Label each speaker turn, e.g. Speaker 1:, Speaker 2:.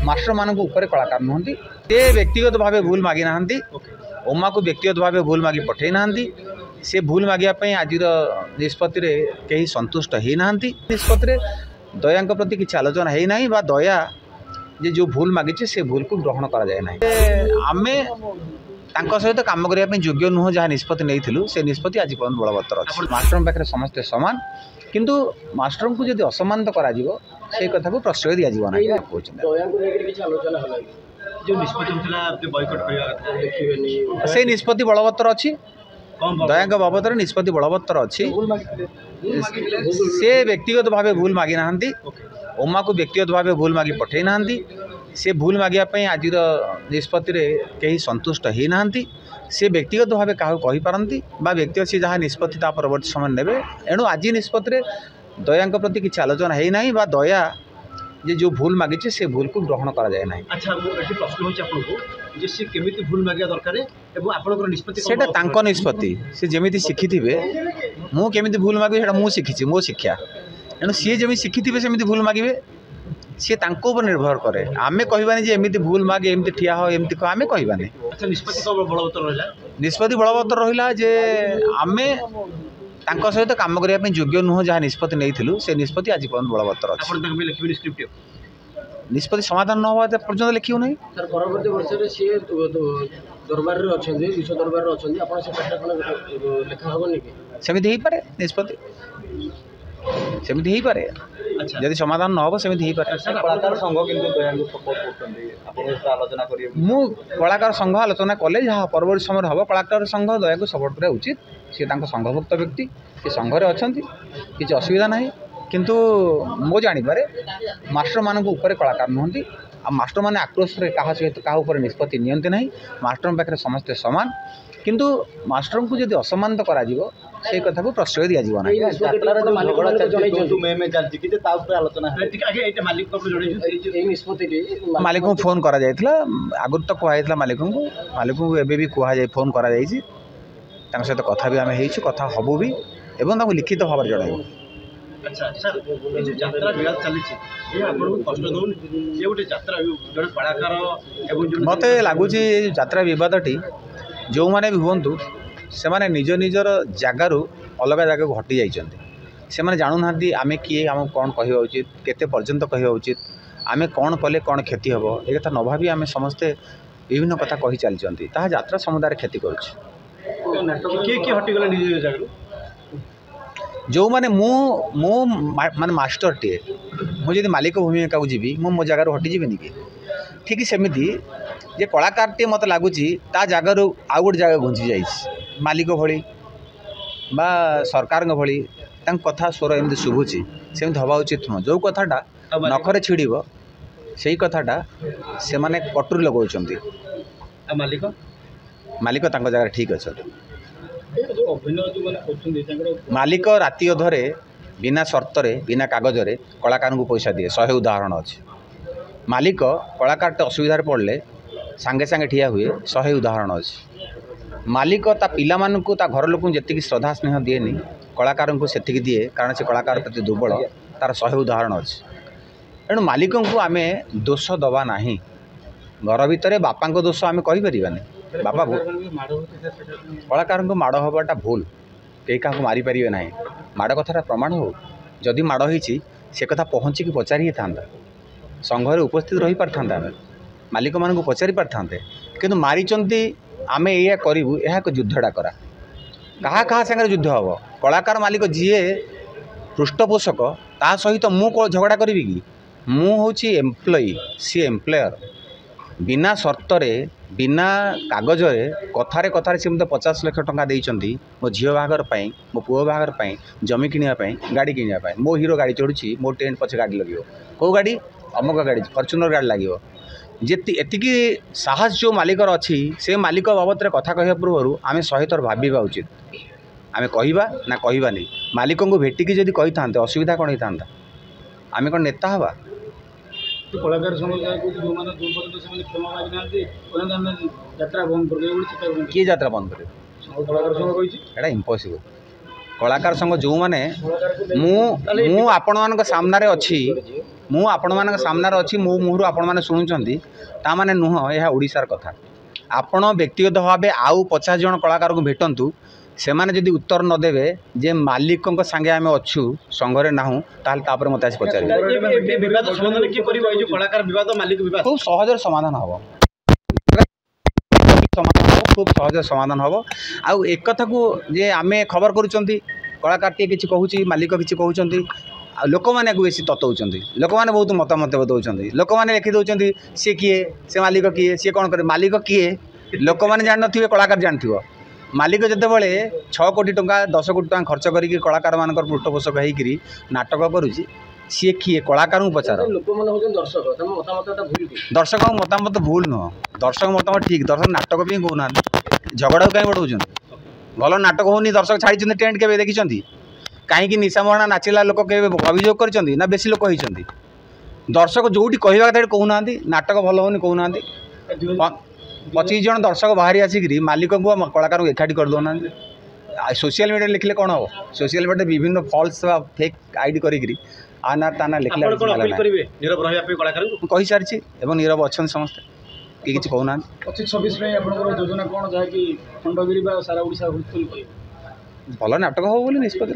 Speaker 1: Master मानक ऊपर कलाकार नुहति से व्यक्तिगत भाव भूल मागी ना ओमा को व्यक्तिगत भाव भूल मागी पठे ना से भूल मागियापी आज निष्पत्ति कहीं संतुष्ट होना निष्पत्ति दया प्रति किसी आलोचना होना बा दया जे जो भूल मागी से भूल को ग्रहण करा जाए ना आम सहित कम करने योग्य नुह जहाँ निष्पत्ति नहीं से निष्पत्ति आज पर्यटन बलवत्तर अच्छे मास्टर पाखे समस्ते सामान किंतु मास्टर को जब असम्मानित करा से कथा को प्रश्रय दि जाव ना से निष्पत्ति बलवत्तर अच्छी दया बाबद निष्पत्ति बलवत्तर अच्छी से व्यक्तिगत भाव भूल मागी ना ओमा को व्यक्तिगत भाव भूल मागी पठे ना से भूल मागियापी आज निष्पत्ति कहीं संतुष्ट होना से व्यक्तिगत भाव क्या कहीपारती व्यक्तिगत सी जहाँ निष्पत्ति परवर्त समय ने एणु आज निष्पत्ति दया प्रति किसी आलोचना होना बा दया जे जो भूल मागी से भूल को ग्रहण करा जाए ना।
Speaker 2: अच्छा प्रश्न होची से केमिति भूल मागिया दरकार एवं आपनकर निष्पत्ति
Speaker 1: सेटा तांको निष्पत्ति से जेमिति शिखिथिबे मु केमिति भूल मागी सेटा मु शिखिछि मो शिक्षा एणु सी जमी शिखिथिबे सेमिति भूल मागिबे सी तांको ऊपर निर्भर करे आमे कहबानी जे एमिति भूल मागे एमिति ठिया हो एमिति को आमे कहबानी।
Speaker 2: अच्छा निष्पत्ति को बलवत्तर रहिला
Speaker 1: निष्पत्ति बलवत्तर रहिला जे आमे तांको सहित काम करिया पे योग्य नुह जहाँ निष्पत्ति नहीं से निष्पत्ति आज पर्यटन बलवत्तर अच्छे
Speaker 2: आपण तक लिखबे स्क्रिप्ट
Speaker 1: निष्पत्ति समाधान न होवा पर्यटन लिखियो नहीं
Speaker 3: सर परवर्ती वर्ष रे सी दरबार रे अछन विश्व दरबार रे अछन आपण से पाठ कोन लेखा होबनी कि
Speaker 1: सेमिति ही पारे निष्पत्ति सेमिति ही पारे जदि समाधान न हो सेमिति ही पारे
Speaker 2: कलाकार संघ किंतु दया को सपोर्ट करतंदी आपण से आलोचना करिए
Speaker 1: मु कलाकार संघ आलोचना कले जहाँ परवर्ती समय हम कलाकार संघ दया को सपोर्ट करा उचित सी संघभुक्त व्यक्ति सी संघरे अच्छा किसी असुविधा ना किंतु मो जापर मास्टर मानक ऊपर कलाकार नुहति आ मास्टर मैंने आक्रोश क्या सहित क्या निष्पत्ति नियंती ना मास्टर पाखे समस्ते सामान किंतु मास्टर को जब असम्मानित करा से कथा को प्रश्रय दि जाव ना मालिक को फोन करा आगुरी तो कहला मालिक को एवं भी कह फोन करा सहित कथा भी आम कथा हबू भी एवं लिखित भाव में जन।
Speaker 2: अच्छा सर ये जो यात्रा विवाद चली ये आपको कष्ट दौन ये गोटे यात्रा जड़े कलाकार एवं
Speaker 1: मत लगुच यात्रा बदटी जो मैंने भी हूँ से माने निज निजर जगार अलग जगह हटि जाइए से मैंने जानू ना आम किए आम कौन कह उचित केते पर्यंत कह उचित आम कौन कले कौन क्षति हम एक कथा न भावी आम समस्ते विभिन्न कथा कही चलती यात्रा समुदाय क्षति करुच्ची जो माने मु माने मास्टर टे मुझे मालिक भूमिका को जीवी मो जगार हटिजी कि ठीक सेमती जे कलाकार टे मत लगुच ता जगार आउ गोटे जगह घुंची जा मालिक भली बा सरकार भली कथा स्वर एमती शुभुची सेमती हवा उचित नुह जो कथाटा नखरे छिड़ से कथाटा से माने कटुरी लगाउछंती
Speaker 2: मालिक
Speaker 1: मालिक जगह ठीक अच्छा मालिक राति अधरे बिना शर्तरे बिना कागज रे कलाकार को पैसा दिए 100 उदाहरण अच्छे मालिक कलाकार असुविधा पड़े सांगे सांगे ठिया हुए 100 उदाहरण अच्छे मालिक ता पिला मानू ता घर लोक जी श्रद्धा स्नेह दिएनि कलाकार को से दिए कारण से कलाकार प्रति दुर्बल तार 100 उदाहरण अच्छे एणु मालिक को आम दोष दबा ना घर भितर बापा दोष आम कहीपरानी बापा कलाकार को माड़ हवाटा भूल कई क्या मारी पारे ना माड़ कथा प्रमाण हो जदि माड़ होती से कथा पहुँचिकी पचारि था संघरे उपस्थित रही पार था मालिक मान पचारि पार था कि मारी आम या करूँ यह एक युद्धटा करा क्या सागर युद्ध हम कलाकार मालिक जीए पृष्ठपोषक ता सहित मु झगड़ा करी कि मुझे एम्प्लॉई सी एम्प्लयर बिना शर्तरे बिना कागज कथारे कथारे सी मतलब 50 लाख टंका देइचंती मो झील बाहागर मो पुओ बाहागर जमी किनापी गाड़ी किनापी मो हीरो गाड़ी चढ़ुची मो टेंट पछे गाड़ी लगे कौ गाड़ी अमुक गाड़ी फॉर्च्यूनर गाड़ी लगे जी एतिकी साहस जो मालिकर अच्छी से मालिक बाबद कथा कह पूर्व आम 100 थर भाविबा उचित आम कहवा ना कहबानी मालिक को भेटिकी जदि कही था असुविधा कौन होता आम कौन नेता हवा
Speaker 3: कलाकार समुदाय को जो माने जो पर्यंत से क्षमा मागि ना यात्रा बंद कर
Speaker 1: किए यात्रा बंद कर
Speaker 3: कलाकार संघ कही
Speaker 1: एटा इम्पॉसिबल कलाकार संघ जो माने मु आपण मान सामने अच्छी मु आपण मान सामने अच्छी मो मुहर आपण मैंने शुणुंट ताने नुह यह ओडिशार कथा आपण व्यक्तिगत भाव आउ 50 जन कलाकार को भेटंतु से माने जदि उत्तर न देवे जे मालिक संगे आम अच्छु संघरे नाहू तापर मत आस पचार
Speaker 2: विवाद समाधान किए करिवो ए जो कलाकार विवाद मालिक विवाद
Speaker 1: खूब सहज समाधान हम खूब सहज समाधान हम आउ एक कथा को जे आमे खबर करूचंती कलाकार टे किछि कहूची मालिक किछि कहउचंती लोक मैंने बेसी ततौं लोक मैंने बहुत मतामत दौरान लोक मैंने लिखि दौरान सी किए से मालिक किए सी कौन करे मालिक किए लोक मैंने जान थे कलाकार जानथिबो मालिक जितेबाला 6 कोटी टंका 10 कोटी टंका खर्च करके कलाकार मान पृष्ठपोषक होकर नाटक करुच्ची सी किए कलाकार को पचार दर्शक मतामत भूल नुह दर्शक मतामत ठीक दर्शक नाटक भी कहूना झगड़ा कहीं बढ़ाऊँ भल नाटक होनी दर्शक छाड़ी टेंट के देखी कहीं निशा महाना नाचिला लोक के अभियोग कर बेसी लोक होती दर्शक जोटी कहवा कथा कहूना नाटक भल होनी कहूना 25 जन दर्शक बाहरी आसिक मालिक को कलाकार को एकाठी कर दौना सोशल मीडिया लिखले कौन हम सोशल मीडिया विभिन्न फल्स फेक आईडी करी आना ताना लिखले कही सारी नीरव अच्छा समस्त किसी कहूना
Speaker 3: 25-26 में योजना कौन जहाँकि खंडगिरी सारा ओडिशा
Speaker 1: भल नाटक हो निष्पत्ति।